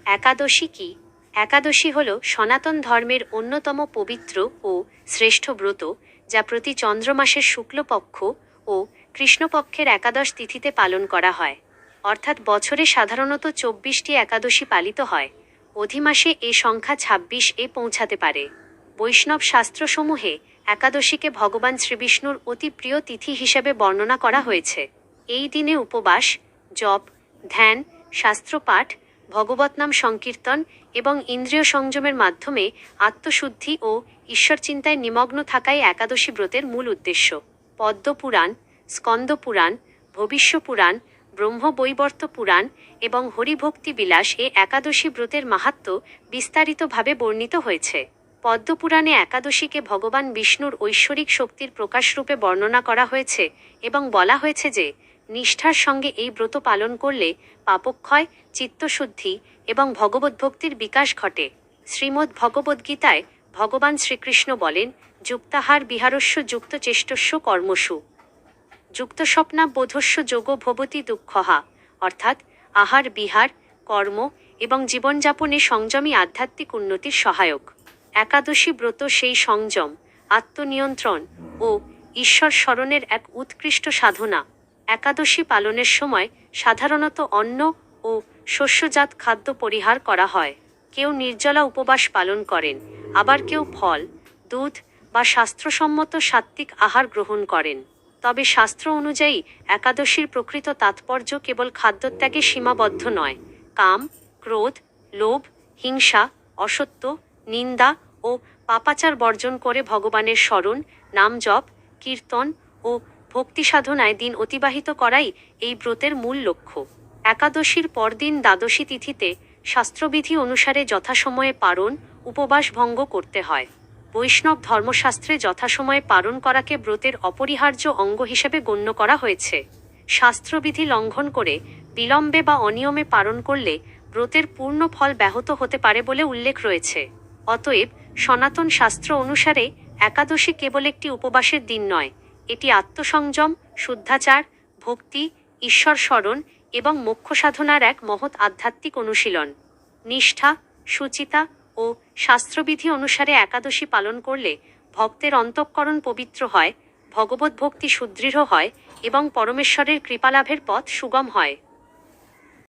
একাদশী কি? একাদশী হল সনাতন ধর্মের অন্যতম পবিত্র ও শ্রেষ্ঠ ব্রত, যা প্রতি চন্দ্রমাসের শুক্লপক্ষ ও কৃষ্ণপক্ষের একাদশ তিথিতে পালন করা হয়। অর্থাৎ বছরে সাধারণত 24টি একাদশী পালিত হয়। অধিমাসে এ সংখ্যা 26-এ পৌঁছাতে পারে। বৈষ্ণব শাস্ত্রসমূহে একাদশীকে ভগবান শ্রীবিষ্ণুর অতি প্রিয় তিথি হিসেবে বর্ণনা করা হয়েছে। এই দিনে উপবাস, জপ, ধ্যান, শাস্ত্রপাঠ, ভগবৎনাম সংকীর্তন এবং ইন্দ্রিয় সংযমের মাধ্যমে আত্মশুদ্ধি ও ঈশ্বরচিন্তায় নিমগ্ন থাকাই একাদশী ব্রতের মূল উদ্দেশ্য। পদ্মপুরাণ, স্কন্দপুরাণ, ভবিষ্যপুরাণ, ব্রহ্মবৈবর্ত পুরাণ এবং হরিভক্তি বিলাস এ একাদশী ব্রতের মাহাত্ম্য বিস্তারিতভাবে বর্ণিত হয়েছে। পদ্মপুরাণে একাদশীকে ভগবান বিষ্ণুর ঐশ্বরিক শক্তির প্রকাশরূপে বর্ণনা করা হয়েছে এবং বলা হয়েছে যে নিষ্ঠার সঙ্গে এই ব্রত পালন করলে পাপক্ষয়, চিত্তশুদ্ধি এবং ভগবদ্ভক্তির বিকাশ ঘটে। শ্রীমদ্ ভগবদ্গীতায় ভগবান শ্রীকৃষ্ণ বলেন, যুক্তাহার বিহারস্য যুক্ত চেষ্টস্য কর্মসু যুক্তস্বপ্নাবোধস্য যোগো ভবতি দুঃখহা, অর্থাৎ আহার, বিহার, কর্ম এবং জীবনযাপনে সংযমী আধ্যাত্মিক উন্নতির সহায়ক। একাদশী ব্রত সেই সংযম, আত্মনিয়ন্ত্রণ ও ঈশ্বর স্মরণের এক উৎকৃষ্ট সাধনা। একাদশী পালনের সময় সাধারণত অন্ন ও শস্যজাত খাদ্য পরিহার করা হয়। কেউ নির্জলা উপবাস পালন করেন, আবার কেউ ফল, দুধ বা শাস্ত্রসম্মত সাত্ত্বিক আহার গ্রহণ করেন। তবে শাস্ত্র অনুযায়ী একাদশীর প্রকৃত তাৎপর্য কেবল খাদ্যত্যাগে সীমাবদ্ধ নয়। কাম, ক্রোধ, লোভ, হিংসা, অসত্য, নিন্দা ও পাপাচার বর্জন করে ভগবানের স্মরণ, নাম জপ, কীর্তন ও ভক্তি সাধনায় দিন অতিবাহিত করাই এই ব্রতের মূল লক্ষ্য। একাদশীর পরদিন দ্বাদশী তিথিতে শাস্ত্রবিধি অনুসারে যথাসময়ে পারণ, উপবাস ভঙ্গ করতে হয়। বৈষ্ণব ধর্মশাস্ত্রে যথাসময়ে পালন করাকে ব্রতের অপরিহার্য অঙ্গ হিসেবে গণ্য করা হয়েছে। শাস্ত্রবিধি লঙ্ঘন করে বিলম্বে বা অনিয়মে পালন করলে ব্রতের পূর্ণ ফল ব্যাহত হতে পারে বলে উল্লেখ রয়েছে। অতএব সনাতন শাস্ত্র অনুসারে একাদশী কেবল একটি উপবাসের দিন নয়, এটি আত্মসংযম, শুদ্ধাচার, ভক্তি, ঈশ্বর স্মরণ এবং মোক্ষ সাধনার এক মহৎ আধ্যাত্মিক অনুশীলন। নিষ্ঠা, শুচিতা ও শাস্ত্রবিধি অনুসারে একাদশী পালন করলে ভক্তের অন্তঃকরণ পবিত্র হয়, ভগবদ্ভক্তি সুদৃঢ় হয় এবং পরমেশ্বরের কৃপালাভের পথ সুগম হয়।